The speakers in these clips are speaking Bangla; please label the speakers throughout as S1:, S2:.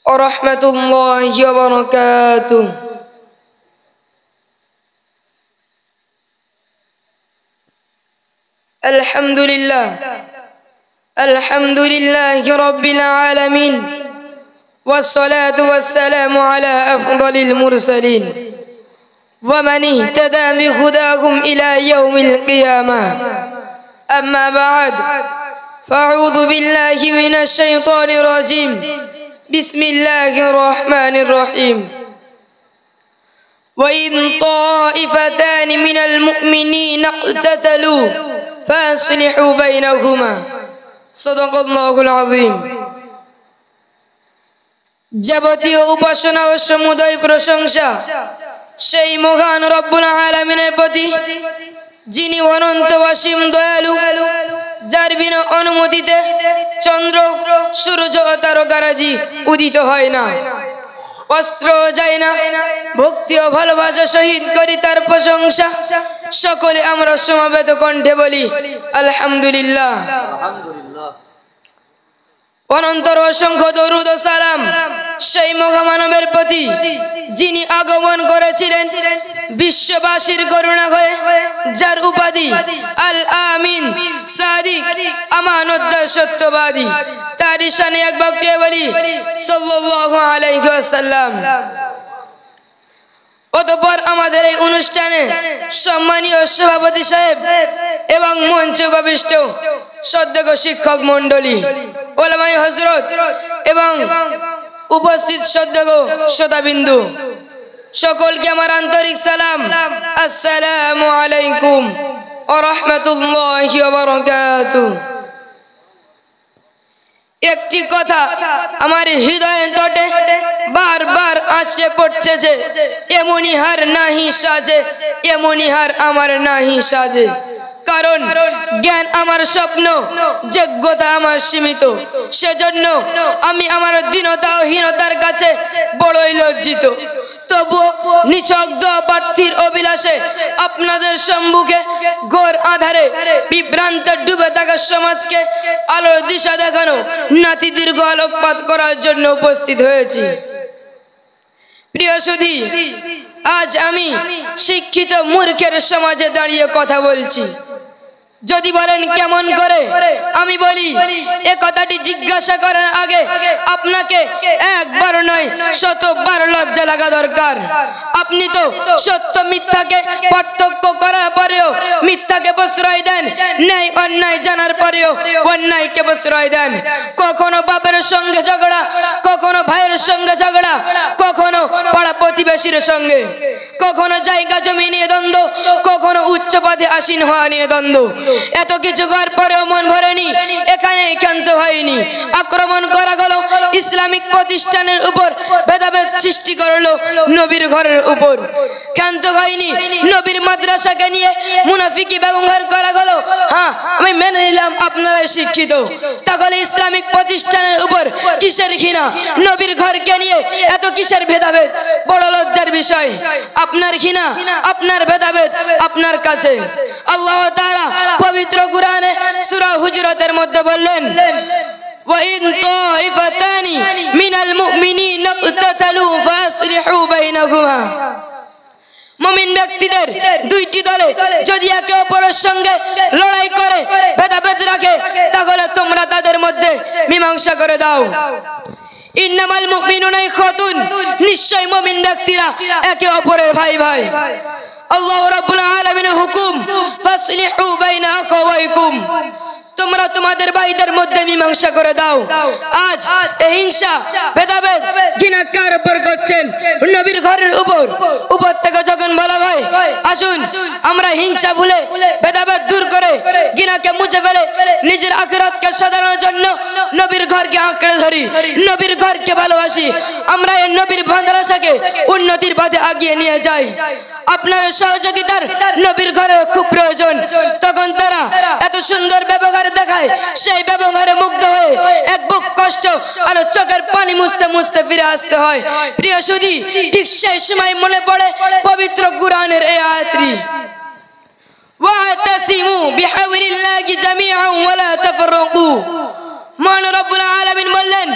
S1: ورحمة الله وبركاته. الحمد لله رب العالمين، والصلاة والسلام على أفضل المرسلين ومن اهتدى بهداهم إلى يوم القيامة. أما بعد، فأعوذ بالله من الشيطان الرجيم. بسم الله الرحمن الرحيم. وإن طائفتان من المؤمنين اقتتلوا فأصلحوا بينهما صدق الله العظيم. যাবতীয় উপাসনা ও সমুদয় প্রশংসা সেই মহান রব্বুল আলামিনের প্রতি, যিনি অনন্ত অসীম দয়ালু, যার বিনা অনুমতিতে চন্দ্র, সূর্য ও তারকারাজি উদিত হয় না, অস্ত্র যায় না। ভক্তি ও ভালোবাসা সহিত করি তার প্রশংসা। সকলে আমরা সমবেত কণ্ঠে বলি আলহামদুলিল্লাহ। অনন্তর অসংখ্য দরুদ ও সালাম সেই মহামানবের প্রতি, যিনি আগমন করেছিলেন বিশ্ববাসীর করুণা হয়ে, যার উপাধি আল আমিন, সাদিক, আমানতদার, সত্যবাদী। তার শানে এক বাক্যে বলি সাল্লাল্লাহু আলাইহি ওয়াসাল্লাম। অতঃপর আমাদের এই অনুষ্ঠানে সম্মানীয় সভাপতি সাহেব এবং মঞ্চে উপবিষ্ট শ্রদ্ধেয় শিক্ষক মণ্ডলী, ওলামায়ে হযরত এবং উপস্থিত শ্রদ্ধেয় শ্রোতাবিন্দু, সকলকে আমার আন্তরিক সালাম। আসসালামু আলাইকুম ওয়া রাহমাতুল্লাহি ওয়া বারাকাতুহু। একটি কথা আমার হৃদয়ের তটে বারবার আঁচড়ে পড়ছে যে, এমনি হার নাহি সাজে, এমনি হার আমার নাহি সাজে। কারণ জ্ঞান আমার স্বপ্ন, যোগ্যতা আমার সীমিত। সেজন্য আমি আমার দীনতা ও হীনতার কাছে বড়ই লজ্জিত। তবুও নিছক প্রার্থীর অভিলাষে আপনাদের সম্মুখে ঘোর আধারে বিভ্রান্ত ডুবে থাকা সমাজকে আলোর দিশা দেখানো, নাতি দীর্ঘ আলোকপাত করার জন্য উপস্থিত হয়েছি। প্রিয় সুধী, আজ আমি শিক্ষিত মূর্খের সমাজে দাঁড়িয়ে কথা বলছি। যদি বলেন কেমন করে, আমি বলি এ কথাটি জিজ্ঞাসা করার আগে আপনাকে একবার নয় শতবার লজ্জা লাগা দরকার। আপনি তো সত্য মিথ্যাকে পার্থক্য করার পরেও মিথ্যাকে প্রশ্রয় দেন, ন্যায় অন্যায় জানার পরেও অন্যায়কে প্রশ্রয় দেন। কখনো বাপের সঙ্গে ঝগড়া, কখনো ভাইয়ের সঙ্গে ঝগড়া, কখনো পাড়া প্রতিবেশীর সঙ্গে, কখনো জায়গা জমি নিয়ে দ্বন্দ্ব, কখনো উচ্চ পদে আসীন হওয়া নিয়ে দ্বন্দ্ব। এত কিছু করার পরেও মন ভরেনি, এখানে ক্ষান্ত হয়নি। আক্রমণ করা গেল ইসলামিক প্রতিষ্ঠানের উপর, ভেদাভেদ সৃষ্টি করলো নবীর ঘরের উপর। ক্ষান্ত হয়নি নবীর মাদ্রাসাকে নিয়ে মুনাফিকি ব্যবহার করা গেল। হ্যাঁ, আমি মেনে নিলাম আপনারা শিক্ষিত, তাহলে ইসলামিক প্রতিষ্ঠানের উপর কিসের ঘৃণা? নবীর ঘরকে নিয়ে এত কিসের ভেদাভেদ? বড় লজ্জার বিষয়। আপনার ঘৃণা, আপনার ভেদাভেদ আপনার কাছে। আল্লাহ তাআলা পবিত্র কুরআনে সূরা হুজুরাতের মধ্যে বললেন, وَإِن طَائِفَتَانِ مِنَ الْمُؤْمِنِينَ اقْتَتَلُوا فَأَصْلِحُوا بَيْنَهُمَا। মুমিন ব্যক্তিদের দুইটি দলে যদি একে অপরের সঙ্গে লড়াই করে, ভেদাভেদ রাখে, তাহলে তোমরা তাদের মধ্যে মীমাংসা করে দাও। ইন্নামাল মুমিনুনা ইখওয়াতুন, নিশ্চয় মুমিন ব্যক্তিরা একে অপরের ভাই ভাই। আল্লাহ রাব্বুল আলামিনের হুকুম, ফাসলিহু বাইনা আখাওয়াইকুম, তোমরা তোমাদের ভাইদের মধ্যে মীমাংসা করে দাও। আজ এই হিংসা, ভেদাভেদ, ঘৃণা কার উপর করছেন? নবীর ঘরের উপর। উপর থেকে যখন বলা হয় আসুন আমরা হিংসা ভুলে, ভেদাভেদ দূর করে, ঘৃণাকে মুছে ফেলে নিজের আখিরাতকে সাজানোর জন্য নবীর ঘরকে আঁকড়ে ধরি, নবীর ঘরকে ভালোবাসি, আমরা এই নবীর মাদ্রাসাকে উন্নতির পথে এগিয়ে নিয়ে যাই। আপনাদের সহযোগিতার নবীর ঘরের খুব প্রয়োজন। তখন তারা এত সুন্দর ব্যবহার দেখায়, সেই ব্যবহারে মুগ্ধ হয়ে এক বুক কষ্ট আর চোখের পানি মুছতে মুছতে ফিরে আসতে হয়। প্রিয় সুধী, ঠিক সেই সময় মনে পড়ে পবিত্র কুরআনের এই আয়াতটি, ওয়াতাসিমু বিহাবলিল্লাহি জামিআন ওয়া লা তাফাররাকু। মহান রব্বুল আলামিন বললেন,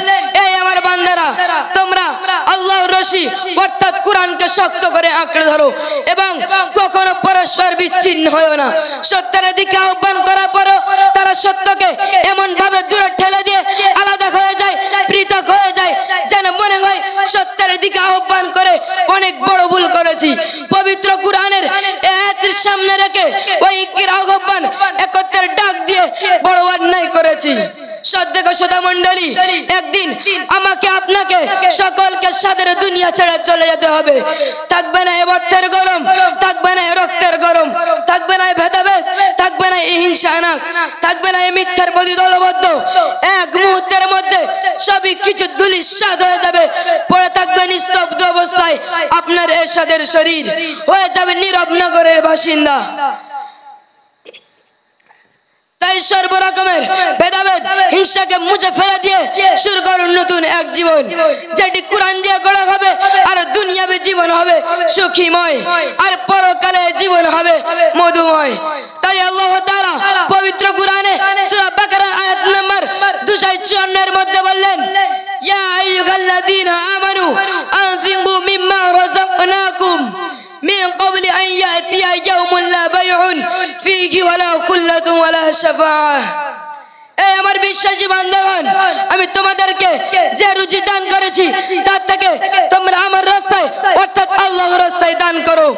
S1: এই আমার বান্দারা, তোমরা আল্লাহর রশি অর্থাৎ কোরআনকে শক্ত করে আঁকড়ে ধরো এবং কখনো পরস্পর বিচ্ছিন্ন হয়ো না। সত্যের দিকে আহ্বান করার পরও তারা সত্যকে এমন ভাবে দূরে ঠেলে দিয়ে আলাদা হয়ে যায়, পৃথক হয়ে যায়, যেন মনে হয় সত্যের দিকে আহ্বান করে অনেক বড় ভুল করেছি। পবিত্র কোরআনের আয়াতের সামনে রেখে ঐক্যের আহ্বান, একত্রের ডাক দিয়ে বড় অন্যায় করেছি। শ্রদ্ধেয় শ্রোতা মণ্ডলী, একদিন আমাকে আপনাকে সকলকে সাদের দুনিয়া ছেড়ে চলে যেতে হবে। থাকবে না এ অর্থের গরম, থাকবে না এ রক্তের গরম, থাকবে না এ ভেদাভেদ, থাকবে না এই হিংসা, থাকবে না এই মিথ্যার প্রতি দলবদ্ধ। এক মুহূর্তের মধ্যে সবই কিছু ধূলিসাৎ হয়ে যাবে, পড়ে থাকবে নিস্তব্ধ অবস্থায় আপনার এরশাদের শরীর, হয়ে যাবে নীরব নগরের বাসিন্দা। তাই সর্বরকমের ভেদাভেদ হিংসাকে মুছে ফেলে দিয়ে শুরু করুন নতুন এক জীবন, যেটি কোরআন দিয়ে গড়া হবে, আর দুনিয়াবী জীবন হবে সুখীময়, আর পরকালে জীবন হবে মধুময়। তাই আল্লাহ তাআলা পবিত্র কোরআনে সূরা বাকারা আয়াত নম্বর 254 এর মধ্যে বললেন, ইয়া আইয়ুহাল্লাযীনা আমানু আনফিকু মিম্মা রাযাকনাকুম من قبل أن يأتي يوم لا بيع فيه ولا خلة ولا شفاعة। এই আমার বিশ্বাসী বান্দাগণ, আমি তোমাদেরকে যে রুজি দান করেছি তার থেকে তোমরা আমার রাস্তায় অর্থাৎ আল্লাহর রাস্তায় দান করো।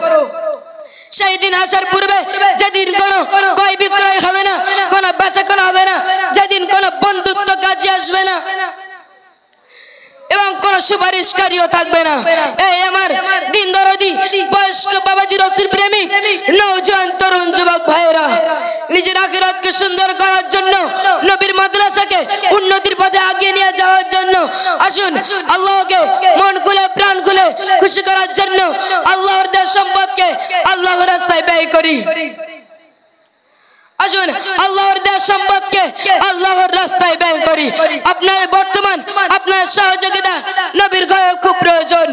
S1: সেই দিন আসার পূর্বে যেদিন কোনো ক্রয় বিক্রয় হবে না, কোনো বেচাকেনা হবে না, যেদিন কোনো বন্ধুত্ব কাজে আসবে না এবং কোন সুপারিশকারীও থাকবে না। এই আমার দিন দরদি বয়স্ক বাবাজি রসুল প্রেমিক নওজোয়ান তরুণ যুবক ভাইয়েরা, নিজের আখিরাতকে সুন্দর করার জন্য, নবীর মাদ্রাসাকে উন্নতির পথে এগিয়ে নিয়ে যাওয়ার জন্য আসুন আল্লাহকে মন খুলে প্রাণ খুলে খুশি করার জন্য আল্লাহর দেওয়া সম্পদকে আল্লাহর রাস্তায় ব্যয় করি। আসুন আল্লাহর দেওয়া সম্পদকে আল্লাহর রাস্তায় ব্যয় করি। আপনাদের বর্তমান আপনার সহযোগিতা নবীর ঘরে খুব প্রয়োজন,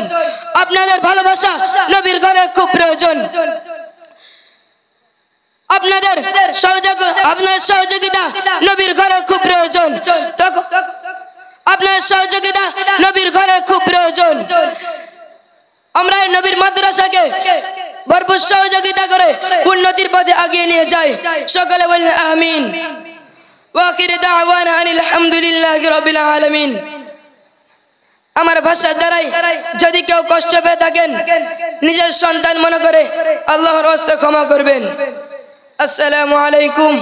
S1: আপনাদের ভালোবাসা নবীর ঘরে খুব প্রয়োজন, আপনাদের সহযোগিতা নবীর ঘরে খুব প্রয়োজন, আপনার সহযোগিতা নবীর ঘরে খুব প্রয়োজন। আমরা নবীর মাদ্রাসাকে ভরপুর সহযোগিতা করে উন্নতির পথে এগিয়ে নিয়ে যাই। সকলে বলেন আমিন। ওয়া আখিরু দাওয়ানা আনিল হামদুলিল্লাহি রাব্বিল আলামিন। আমার ভাষার দ্বারাই যদি কেউ কষ্ট পেয়ে থাকেন, নিজের সন্তান মনে করে আল্লাহর রাস্তায় ক্ষমা করবেন। আসসালামু আলাইকুম।